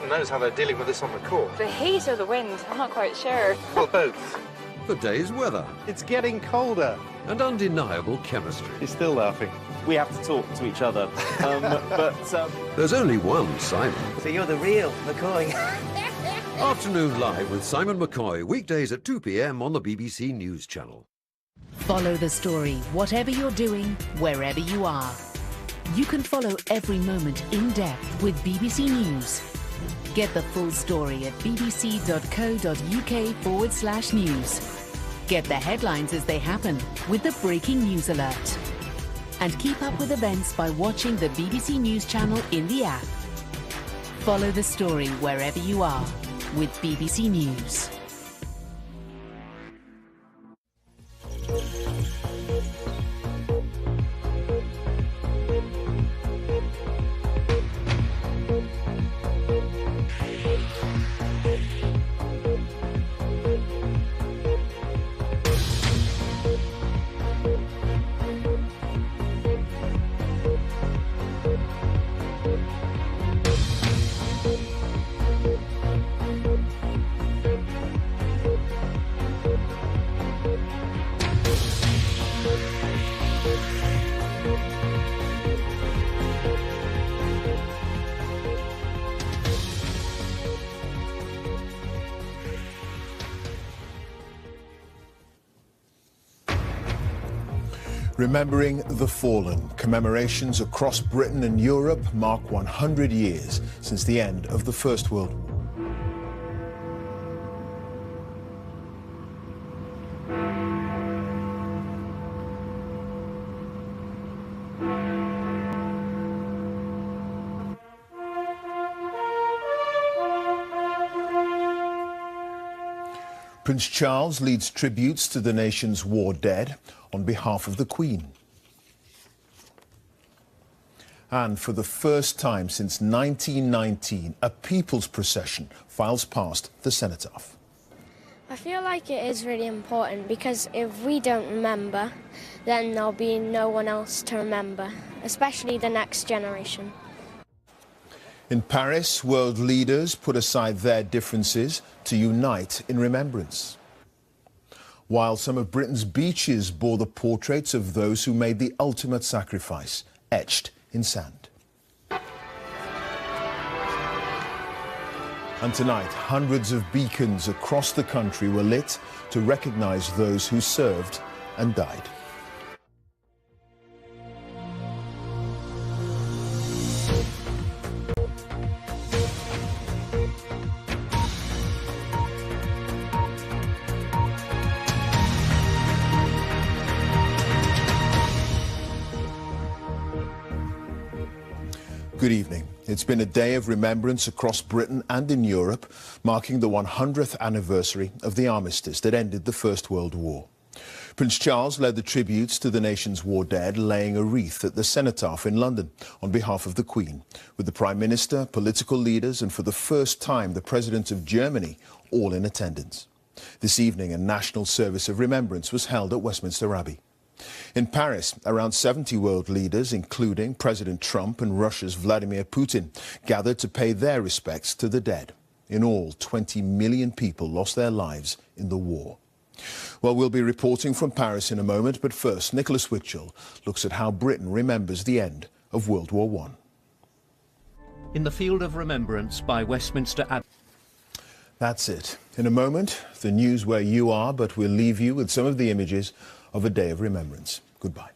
knows how they're dealing with this on the court. The heat or the wind? I'm not quite sure. Well, both. The day's weather It's getting colder. and undeniable chemistry. He's still laughing. We have to talk to each other. There's only one Simon. So you're the real McCoy. Afternoon Live with Simon McCoy, weekdays at 2 p.m. on the BBC News Channel. Follow the story, whatever you're doing, wherever you are. You can follow every moment in depth with BBC News. Get the full story at bbc.co.uk/news. Get the headlines as they happen with the breaking news alert. And keep up with events by watching the BBC News Channel in the app. Follow the story wherever you are with BBC News. Remembering the fallen, commemorations across Britain and Europe mark 100 years since the end of the First World War. Prince Charles leads tributes to the nation's war dead on behalf of the Queen. And for the first time since 1919, a people's procession files past the cenotaph. I feel like it is really important because if we don't remember, then there'll be no one else to remember, especially the next generation. In Paris, world leaders put aside their differences to unite in remembrance. While some of Britain's beaches bore the portraits of those who made the ultimate sacrifice, etched in sand. And tonight, hundreds of beacons across the country were lit to recognise those who served and died. Good evening. It's been a day of remembrance across Britain and in Europe, marking the 100th anniversary of the armistice that ended the First World War. Prince Charles led the tributes to the nation's war dead, laying a wreath at the cenotaph in London on behalf of the Queen, with the Prime Minister, political leaders and for the first time the President of Germany all in attendance. This evening a national service of remembrance was held at Westminster Abbey. In Paris, around 70 world leaders, including President Trump and Russia's Vladimir Putin, gathered to pay their respects to the dead. In all, 20 million people lost their lives in the war. Well, we'll be reporting from Paris in a moment, but first, Nicholas Witchell looks at how Britain remembers the end of World War I. In the field of remembrance by Westminster Abbey. That's it. In a moment, the news where you are, but we'll leave you with some of the images of a day of remembrance. Goodbye.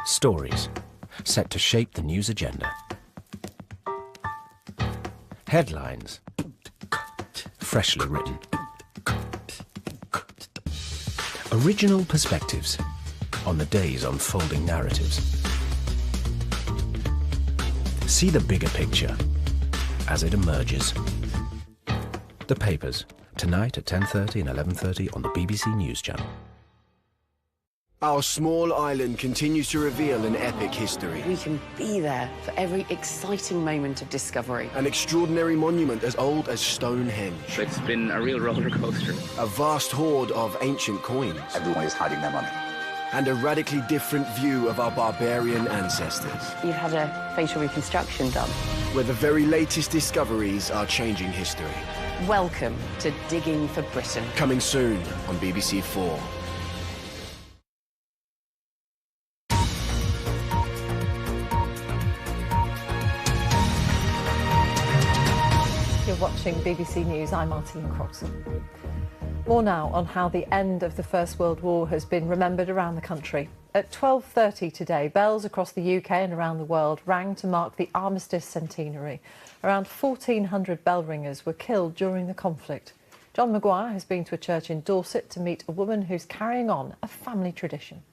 Stories set to shape the news agenda. Headlines freshly written. Original perspectives on the day's unfolding narratives. See the bigger picture as it emerges. The papers, tonight at 10:30 and 11:30 on the BBC News Channel. Our small island continues to reveal an epic history. We can be there for every exciting moment of discovery. An extraordinary monument as old as Stonehenge. It's been a real roller coaster. A vast hoard of ancient coins. Everyone is hiding their money. And a radically different view of our barbarian ancestors. You've had a facial reconstruction done. Where the very latest discoveries are changing history. Welcome to Digging for Britain. Coming soon on BBC 4. You're watching BBC News. I'm Martine Croxall. More now on how the end of the First World War has been remembered around the country. At 12:30 today, bells across the UK and around the world rang to mark the armistice centenary. Around 1,400 bell ringers were killed during the conflict. John Maguire has been to a church in Dorset to meet a woman who's carrying on a family tradition.